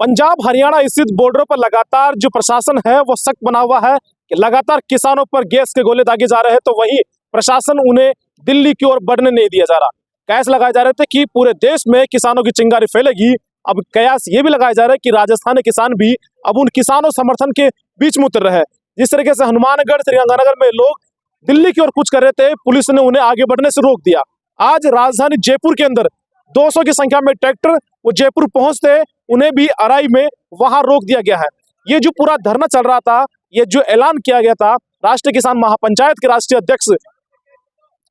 पंजाब हरियाणा स्थित बॉर्डरों पर लगातार जो प्रशासन है वो सख्त बना हुआ है कि लगातार किसानों पर गैस के गोले दागे जा रहे हैं, तो वहीं प्रशासन उन्हें दिल्ली की ओर बढ़ने नहीं दिया जा रहा। कयास लगाए जा रहे थे कि पूरे देश में किसानों की चिंगारी फैलेगी। अब कयास ये भी लगाए जा रहे हैं कि राजस्थान के किसान भी अब उन किसानों समर्थन के बीच में उतर रहे हैं। जिस तरीके से हनुमानगढ़ श्रीगंगानगर में लोग दिल्ली की ओर कूच कर रहे थे, पुलिस ने उन्हें आगे बढ़ने से रोक दिया। आज राजधानी जयपुर के अंदर 200 की संख्या में ट्रैक्टर वो जयपुर पहुंचते उन्हें भी अराई में वहां रोक दिया गया है। ये जो पूरा धरना चल रहा था, ये जो ऐलान किया गया था राष्ट्रीय किसान महापंचायत के राष्ट्रीय अध्यक्ष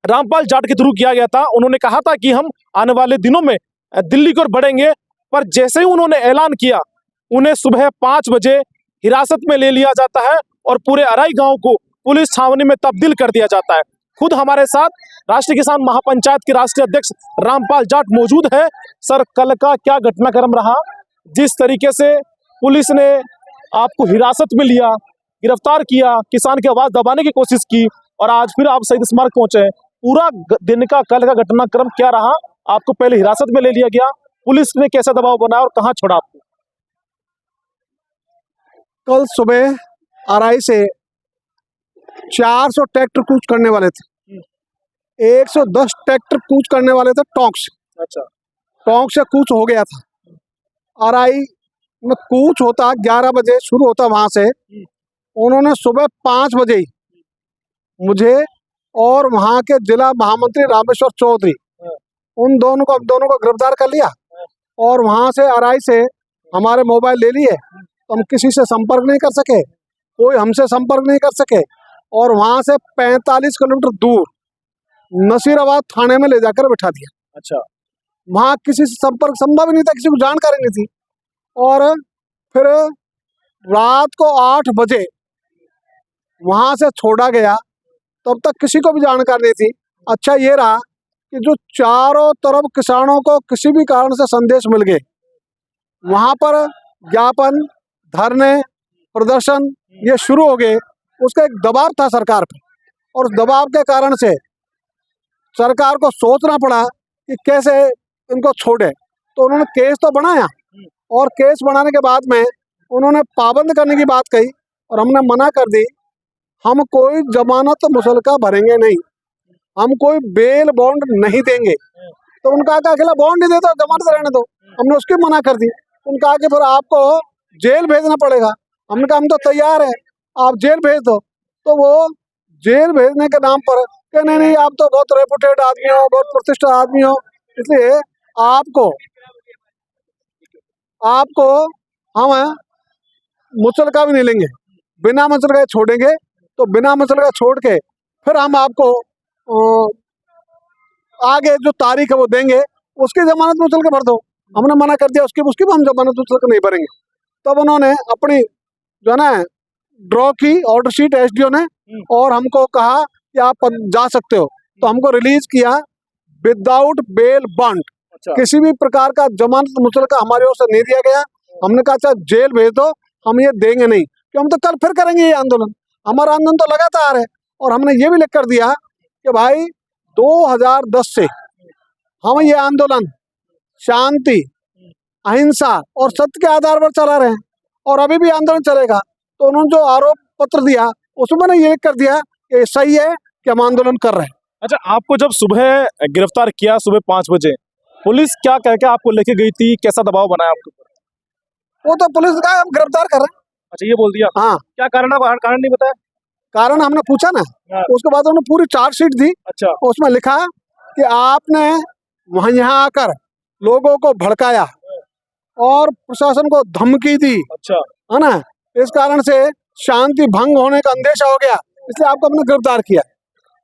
रामपाल जाट के थ्रू किया गया था। उन्होंने कहा था कि हम आने वाले दिनों में दिल्ली की ओर बढ़ेंगे, पर जैसे ही उन्होंने ऐलान किया उन्हें सुबह 5 बजे हिरासत में ले लिया जाता है और पूरे अराई गांव को पुलिस छावनी में तब्दील कर दिया जाता है। खुद हमारे साथ राष्ट्रीय किसान महापंचायत के राष्ट्रीय अध्यक्ष रामपाल जाट मौजूद है। सर, कल का क्या घटनाक्रम रहा, जिस तरीके से पुलिस ने आपको हिरासत में लिया, गिरफ्तार किया, किसान की आवाज दबाने की कोशिश की और आज फिर आप शहीद स्मारक पहुंचे, पूरा दिन का कल का घटनाक्रम क्या रहा? आपको पहले हिरासत में ले लिया गया, पुलिस ने कैसा दबाव बनाया और कहां छोड़ा आपको? कल सुबह अराई से 400 ट्रैक्टर कूच करने वाले थे, 110 ट्रैक्टर कूच करने वाले थे टोंक से। अच्छा, टोंक से कूच हो गया था। अराई में कूच होता 11 बजे शुरू होता वहां से। उन्होंने सुबह 5 बजे ही मुझे और वहां के जिला महामंत्री रामेश्वर चौधरी उन दोनों को गिरफ्तार कर लिया और वहां से अराई से हमारे मोबाइल ले लिए। तो हम किसी से संपर्क नहीं कर सके, कोई हमसे संपर्क नहीं कर सके और वहां से 45 किलोमीटर दूर नसीराबाद थाने में ले जाकर बिठा दिया। अच्छा, वहां किसी से संपर्क संभव ही नहीं था, किसी को जानकारी नहीं थी। और फिर रात को 8 बजे वहां से छोड़ा गया, तब तक किसी को भी जानकारी नहीं थी। अच्छा ये रहा कि जो चारों तरफ किसानों को किसी भी कारण से संदेश मिल गए, वहां पर ज्ञापन, धरने, प्रदर्शन ये शुरू हो गए। उसका एक दबाव था सरकार पे और उस दबाव के कारण से सरकार को सोचना पड़ा कि कैसे इनको छोड़े। तो उन्होंने केस तो बनाया और केस बनाने के बाद में उन्होंने पाबंद करने की बात कही और हमने मना कर दी। हम कोई जमानत मुसलका भरेंगे नहीं, हम कोई बेल बॉन्ड नहीं देंगे। तो उनका कहा अकेला बॉन्ड नहीं देता, जमानत रहने दो। हमने उसकी मना कर दी। उनका कहा कि फिर आपको जेल भेजना पड़ेगा। हमने कहा हम तो तैयार हैं, आप जेल भेज दो। तो वो जेल भेजने के नाम पर कि नहीं आप तो बहुत रेपुटेड आदमी हो, बहुत प्रतिष्ठित आदमी हो, इसलिए आपको हम मुचलका भी नहीं लेंगे, बिना मुचलका छोड़ेंगे। तो बिना मुचलका छोड़ के फिर हम आपको आगे जो तारीख है वो देंगे, उसकी जमानत मुचल के भर दो। हमने मना कर दिया, उसकी भी हम जमानत मुचल के नहीं भरेंगे। तब उन्होंने अपनी जो है ना ड्रॉ की ऑर्डर शीट एसडीओ ने और हमको कहा कि आप जा सकते हो। तो हमको रिलीज किया विदाउट बेल बॉन्ड। अच्छा, किसी भी प्रकार का जमानत मुचलका हमारी ओर से नहीं दिया गया। हमने कहा अच्छा जेल भेज दो, हम ये देंगे नहीं, कि हम तो कल फिर करेंगे ये आंदोलन। हमारा आंदोलन तो लगातार है और हमने ये भी लिख कर दिया कि भाई 2010 से हम ये आंदोलन शांति, अहिंसा और सत्य के आधार पर चला रहे हैं और अभी भी आंदोलन चलेगा। तो उन्होंने जो आरोप पत्र दिया उसमें ने ये कर दिया कि सही है कि हम आंदोलन कर रहे हैं। अच्छा, आपको जब सुबह गिरफ्तार किया सुबह 5 बजे, पुलिस क्या कह के आपको लेके गई थी, कैसा दबाव बनाया आपके ऊपर? वो तो पुलिस का हम गिरफ्तार कर रहे हैं। अच्छा, ये बोल दिया? हाँ, क्या कारण है? कारण नहीं बताया? कारण हमने पूछा ना, उसके बाद उन्होंने पूरी चार्जशीट दी। अच्छा, उसमें लिखा कि आपने वहां यहाँ आकर लोगों को भड़काया और प्रशासन को धमकी दी, अच्छा, है ना, इस कारण से शांति भंग होने का अंदेशा हो गया, इसलिए आपको हमने गिरफ्तार किया।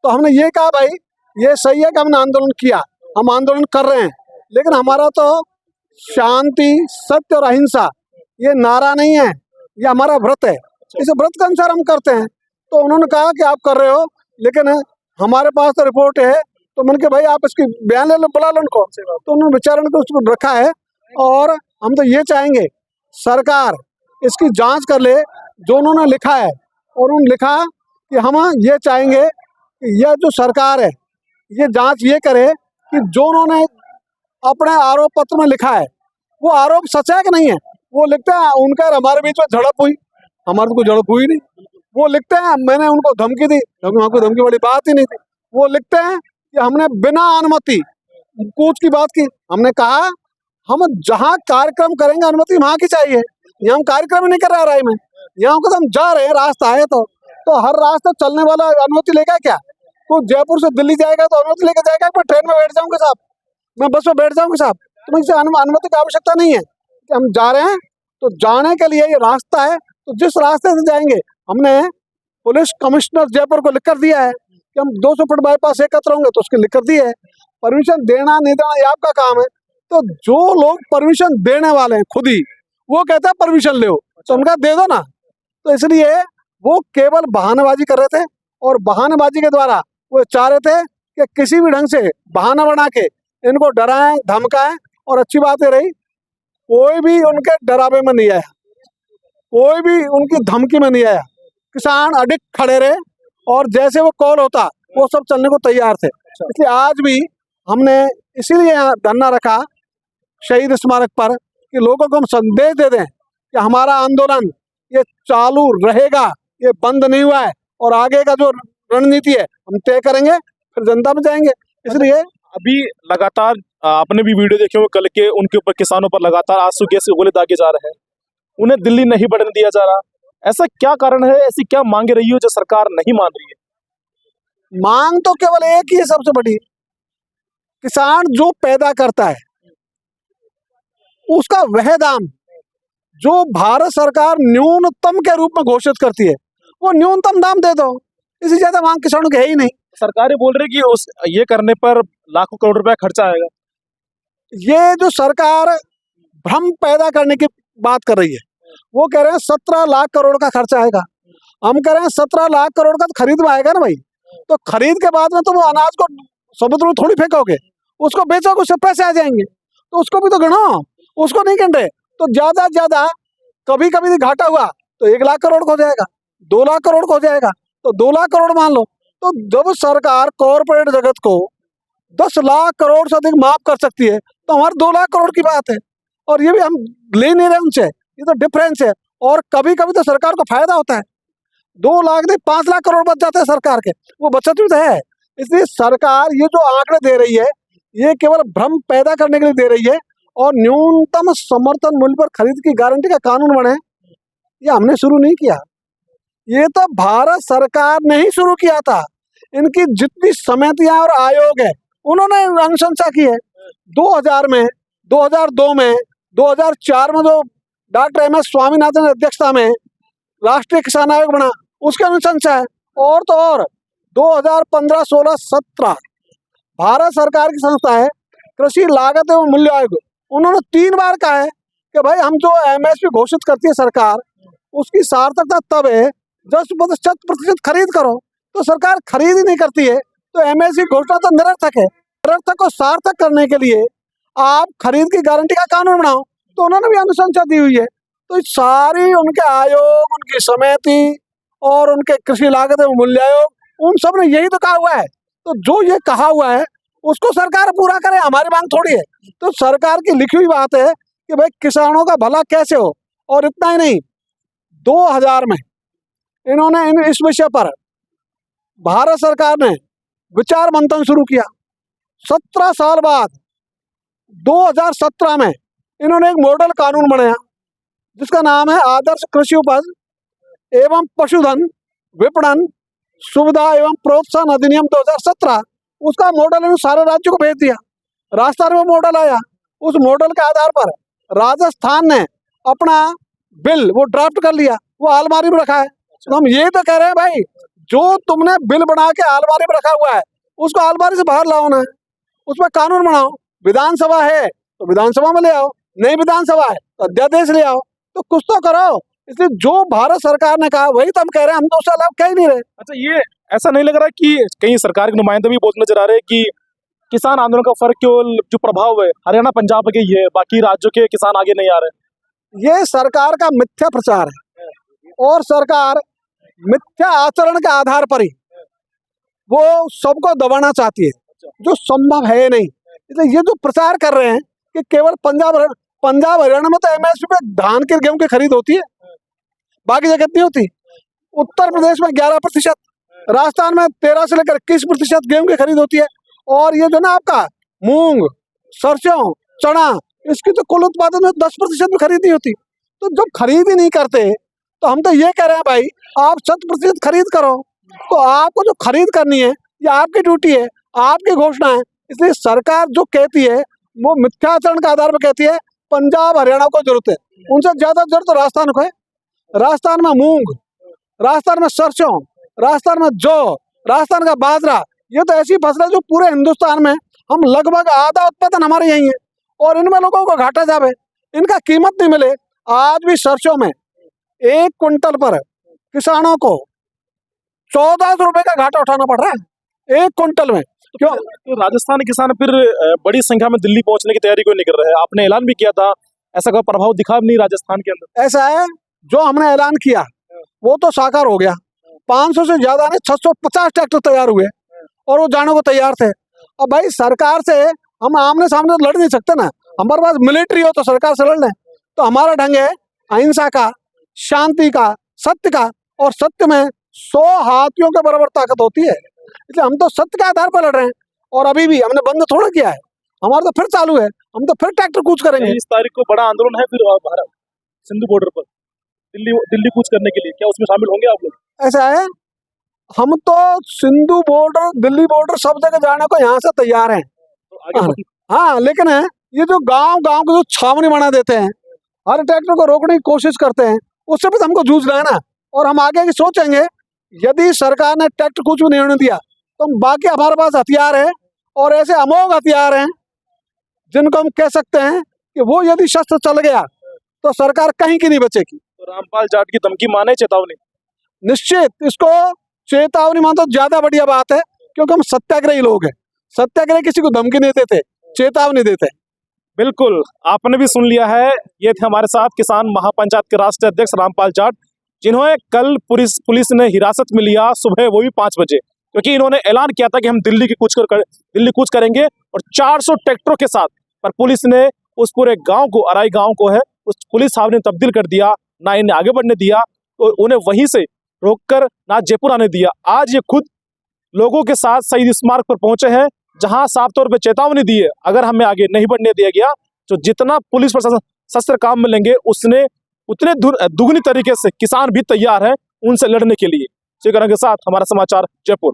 तो हमने ये कहा भाई ये सही है कि हमने आंदोलन किया, हम आंदोलन कर रहे हैं, लेकिन हमारा तो शांति, सत्य और अहिंसा ये नारा नहीं है, ये हमारा व्रत है। इस व्रत के अनुसार हम करते हैं। तो उन्होंने कहा कि आप कर रहे हो, लेकिन हमारे पास तो रिपोर्ट है। तो मैंने कहा भाई आप इसकी बयान ले लो, बुला लो उनको। तो उन्होंने विचारण को उसको रखा है और हम तो ये चाहेंगे सरकार इसकी जांच कर ले जो उन्होंने लिखा है। और उन्होंने लिखा कि हम ये चाहेंगे कि यह जो सरकार है ये जांच ये करे कि जो उन्होंने अपने आरोप पत्र में लिखा है वो आरोप सच है कि नहीं है। वो लिखते हैं उनका और हमारे बीच में झड़प हुई, हमारे तो कोई झड़प हुई नहीं। वो लिखते हैं मैंने उनको धमकी दी, क्योंकि वहाँ कोई धमकी वाली बात ही नहीं थी। वो लिखते हैं कि हमने बिना अनुमति कूच की बात की। हमने कहा हम जहाँ कार्यक्रम करेंगे अनुमति वहाँ की चाहिए, यहाँ हम कार्यक्रम ही नहीं कर रहे राय में, यहाँ को तो हम जा रहे हैं, रास्ता है तो हर रास्ता चलने वाला अनुमति लेगा क्या? तो जयपुर से दिल्ली जाएगा तो अनुमति लेकर जाएगा, मैं ट्रेन में बैठ जाऊंगा साहब, मैं बस में बैठ जाऊंगा साहब, तो मुझे अनुमति की आवश्यकता नहीं है कि हम जा रहे हैं तो जाने के लिए ये रास्ता है, तो जिस रास्ते से जाएंगे हमने पुलिस कमिश्नर जयपुर को लिख कर दिया है कि हम 200 फुट बाईपास एकत्र होंगे, तो उसके लिख कर दिया है। परमिशन देना नहीं देना ये आपका काम है। तो जो लोग परमिशन देने वाले हैं खुद ही वो कहते हैं परमिशन ले, तो उनका दे दो ना। तो इसलिए वो केवल बहानेबाजी कर रहे थे, और बहानेबाजी के द्वारा वो चाह रहे थे कि किसी भी ढंग से बहाना बना के इनको डराएं धमकाएं। और अच्छी बात ये रही, कोई भी उनके डरावे में नहीं आया, कोई भी उनकी धमकी में नहीं आया। किसान अडिग खड़े रहे और जैसे वो कॉल होता वो सब चलने को तैयार थे। इसलिए आज भी हमने इसीलिए यहाँ धरना रखा शहीद स्मारक पर कि लोगों को हम संदेश दे दें कि हमारा आंदोलन ये चालू रहेगा, ये बंद नहीं हुआ है, और आगे का जो रणनीति है हम तय करेंगे, फिर जनता में जाएंगे। इसलिए अभी लगातार आपने भी वीडियो देखे होंगे कल के, उनके ऊपर किसानों पर लगातार आंसू गैस के गोले दागे जा रहे हैं, उन्हें दिल्ली नहीं बढ़ने दिया जा रहा। ऐसा क्या कारण है, ऐसी क्या मांगे रही हो जो सरकार नहीं मान रही है? मांग तो केवल एक ही है सबसे बड़ी, किसान जो पैदा करता है उसका वह दाम जो भारत सरकार न्यूनतम के रूप में घोषित करती है वो न्यूनतम दाम दे दो, इससे ज्यादा मांग किसानों की है ही नहीं। सरकारें बोल रही कि उस ये करने पर लाखों करोड़ रुपया खर्चा आएगा। ये जो सरकार भ्रम पैदा करने की बात कर रही है, वो कह रहे हैं 17 लाख करोड़ का खर्चा आएगा। हम कह रहे हैं 17 लाख करोड़ का तो खरीद में आएगा ना भाई, तो खरीद के बाद में तुम वो अनाज को समुद्र में थोड़ी फेंकोगे, उसको बेचोगे, उससे पैसे आ जाएंगे, तो उसको भी तो गिनो, उसको नहीं गिन रहे। तो ज्यादा से ज्यादा कभी कभी घाटा हुआ तो 1 लाख करोड़ को हो जाएगा, 2 लाख करोड़ को हो जाएगा, तो 2 लाख करोड़ मान लो। तो जब सरकार कॉर्पोरेट जगत को 10 लाख करोड़ से अधिक माफ कर सकती है तो हमारे 2 लाख करोड़ की बात है, और ये भी हम ले नहीं रहे उनसे, ये तो डिफरेंस है। और कभी कभी तो सरकार को फायदा होता है, 2 लाख नहीं 5 लाख करोड़ बच जाते हैं सरकार के, वो बचत भी तो है। इसलिए सरकार ये जो आंकड़े दे रही है ये केवल भ्रम पैदा करने के लिए दे रही है। और न्यूनतम समर्थन मूल्य पर खरीद की गारंटी का कानून बने, ये हमने शुरू नहीं किया, ये तो भारत सरकार ने ही शुरू किया था। इनकी जितनी समितियां और आयोग है उन्होंने अनुशंसा की है। 2000 में, 2002 में, 2004 में जो डॉक्टर एम एस स्वामीनाथन की अध्यक्षता में राष्ट्रीय किसान आयोग बना उसकी अनुशंसा है। और तो और 2015, 16, 17 भारत सरकार की संस्था है कृषि लागत एवं मूल्य आयोग, उन्होंने 3 बार कहा है कि भाई हम जो एमएसपी घोषित करती है सरकार उसकी सार्थकता तब है 10% खरीद करो। तो सरकार खरीद ही नहीं करती है तो एमएसपी घोषणा तो निरर्थक है। निरर्थक को सार्थक करने के लिए आप खरीद की गारंटी का कानून बनाओ, तो उन्होंने भी अनुशंसा दी हुई है। तो सारी उनके आयोग, उनकी समिति और उनके कृषि लागत एवं मूल्य आयोग, उन सब ने यही तो कहा हुआ है। तो जो ये कहा हुआ है उसको सरकार पूरा करे, हमारी मांग थोड़ी है। तो सरकार की लिखी हुई बात है कि भाई किसानों का भला कैसे हो। और इतना ही नहीं, 2000 में इन्होंने इस विषय पर भारत सरकार ने विचार मंथन शुरू किया। 17 साल बाद 2017 में इन्होंने एक मॉडल कानून बनाया जिसका नाम है आदर्श कृषि उपज एवं पशुधन विपणन सुविधा एवं प्रोत्साहन अधिनियम 2017। उसका मॉडल इन्होंने सारे राज्यों को भेज दिया, राजस्थान में मॉडल आया। उस मॉडल के आधार पर राजस्थान ने अपना बिल वो ड्राफ्ट कर लिया, वो अलमारी में रखा है। तो हम ये तो कह रहे हैं भाई जो तुमने बिल बना के अलमारी में रखा हुआ है उसको अलमारी से बाहर लाओ ना, उसमें कानून बनाओ। विधानसभा है तो विधानसभा में ले आओ, नई विधानसभा है तो अध्यादेश ले आओ, तो कुछ तो करो। इसलिए जो भारत सरकार ने कहा वही तो हम कह रहे हैं, हम तो उससे अलग कह ही नहीं रहे। अच्छा, ये ऐसा नहीं लग रहा कि कहीं सरकार के नुमाइंदे भी बोलते नजर आ रहे हैं कि किसान आंदोलन का फर्क केवल जो प्रभाव है हरियाणा पंजाब के ही है, बाकी राज्यों के किसान आगे नहीं आ रहे? ये सरकार का मिथ्या प्रचार है, और सरकार मिथ्या आचरण के आधार पर ही वो सबको दबाना चाहती है, जो संभव है नहीं। इसलिए ये जो प्रचार कर रहे हैं कि केवल पंजाब, पंजाब हरियाणा में तो एमएसपी पे धान के गेहूं की खरीद होती है, बाकी जगह नहीं होती। उत्तर प्रदेश में 11%, राजस्थान में 13 से लेकर 21% गेहूं की खरीद होती है। और ये जो ना आपका मूंग, सरसों, चना, इसकी तो कुल उत्पादन में 10% भी खरीद नहीं होती। तो जब खरीद ही नहीं करते तो हम तो ये कह रहे हैं भाई, आप 100% खरीद करो। तो आपको जो खरीद करनी है ये आपकी ड्यूटी है, आपकी घोषणा है। इसलिए सरकार जो कहती है वो मिथ्याचरण के आधार पर कहती है। पंजाब हरियाणा को जरूरत है, उनसे ज्यादा जरूरत तो राजस्थान को है। राजस्थान में मूंग, राजस्थान में सरसों, राजस्थान में जौ, राजस्थान का बाजरा, ये तो ऐसी फसल है जो पूरे हिंदुस्तान में हम लगभग आधा उत्पादन हमारे यही है। और इनमें लोगों को घाटा जावे, इनका कीमत नहीं मिले। आज भी सरसों में 1 क्विंटल पर किसानों को 1400 रुपए का घाटा उठाना पड़ रहा है 1 क्विंटल में। क्यों? तो राजस्थान किसान फिर बड़ी संख्या में दिल्ली पहुंचने की तैयारी क्यों नहीं कर रहे हैं? आपने ऐलान भी किया था, ऐसा कोई प्रभाव दिखा नहीं राजस्थान के अंदर? ऐसा है, जो हमने ऐलान किया वो तो साकार हो गया। 500 से ज्यादा नहीं 650 ट्रैक्टर तैयार हुए और वो जाने को तैयार थे। अब भाई सरकार से हम आमने सामने तो लड़ नहीं सकते ना, हमारे पास मिलिट्री हो तो सरकार से लड़ लें। तो हमारा ढंग है अहिंसा का, शांति का, सत्य का, और सत्य में 100 हाथियों के बराबर ताकत होती है। इसलिए हम तो सत्य के आधार पर लड़ रहे हैं। और अभी भी हमने बंद थोड़ा किया है, हमारा तो फिर चालू है, हम तो फिर ट्रैक्टर कूच करेंगे। 23 तारीख को बड़ा आंदोलन है फिर भारत सिंधु बॉर्डर पर दिल्ली कूच करने के लिए, क्या उसमें शामिल होंगे आप लोग? ऐसा है, हम तो सिंधु बॉर्डर, दिल्ली बॉर्डर सब जगह जाने को यहाँ से तैयार हैं। तो आगे बढ़- हाँ, लेकिन है ये जो गांव गांव को जो छावनी बना देते हैं, हर ट्रैक्टर को रोकने की कोशिश करते हैं, उससे भी तो हमको जूझना है ना। और हम आगे की सोचेंगे, यदि सरकार ने ट्रैक्टर कुछ भी नहीं होने दिया तो हम बाकी हमारे पास हथियार है, और ऐसे अमोघ हथियार हैं जिनको हम कह सकते हैं कि वो यदि शस्त्र चल गया तो सरकार कहीं की नहीं बचेगी। तो रामपाल जाट की धमकी माने चेतावनी? निश्चित इसको चेतावनी मान तो ज्यादा बढ़िया बात है, क्योंकि हम सत्याग्रही लोग हैं। सत्याग्रह किसी को धमकी नहीं देते, चेतावनी देते। बिल्कुल, आपने भी सुन लिया है। ये थे हमारे साथ किसान महापंचायत के राष्ट्रीय अध्यक्ष रामपाल जाट, जिन्होंने कल पुलिस ने हिरासत में लिया, सुबह वो भी 5 बजे, क्योंकि इन्होंने ऐलान किया था कि हम दिल्ली कूच करेंगे और 400 ट्रैक्टरों के साथ। पर पुलिस ने उस पूरे गांव को, अराई गांव को है, उस पुलिस छावनी ने तब्दील कर दिया, ना इन्हें आगे बढ़ने दिया, तो उन्हें वहीं से रोककर ना जयपुर आने दिया। आज ये खुद लोगों के साथ शहीद स्मारक पर पहुंचे हैं, जहां साफ तौर पर चेतावनी दी है, अगर हमें आगे नहीं बढ़ने दिया गया तो जितना पुलिस प्रशासन शस्त्र काम में लेंगे उतने दुगनी तरीके से किसान भी तैयार है उनसे लड़ने के लिए। के साथ हमारा समाचार जयपुर।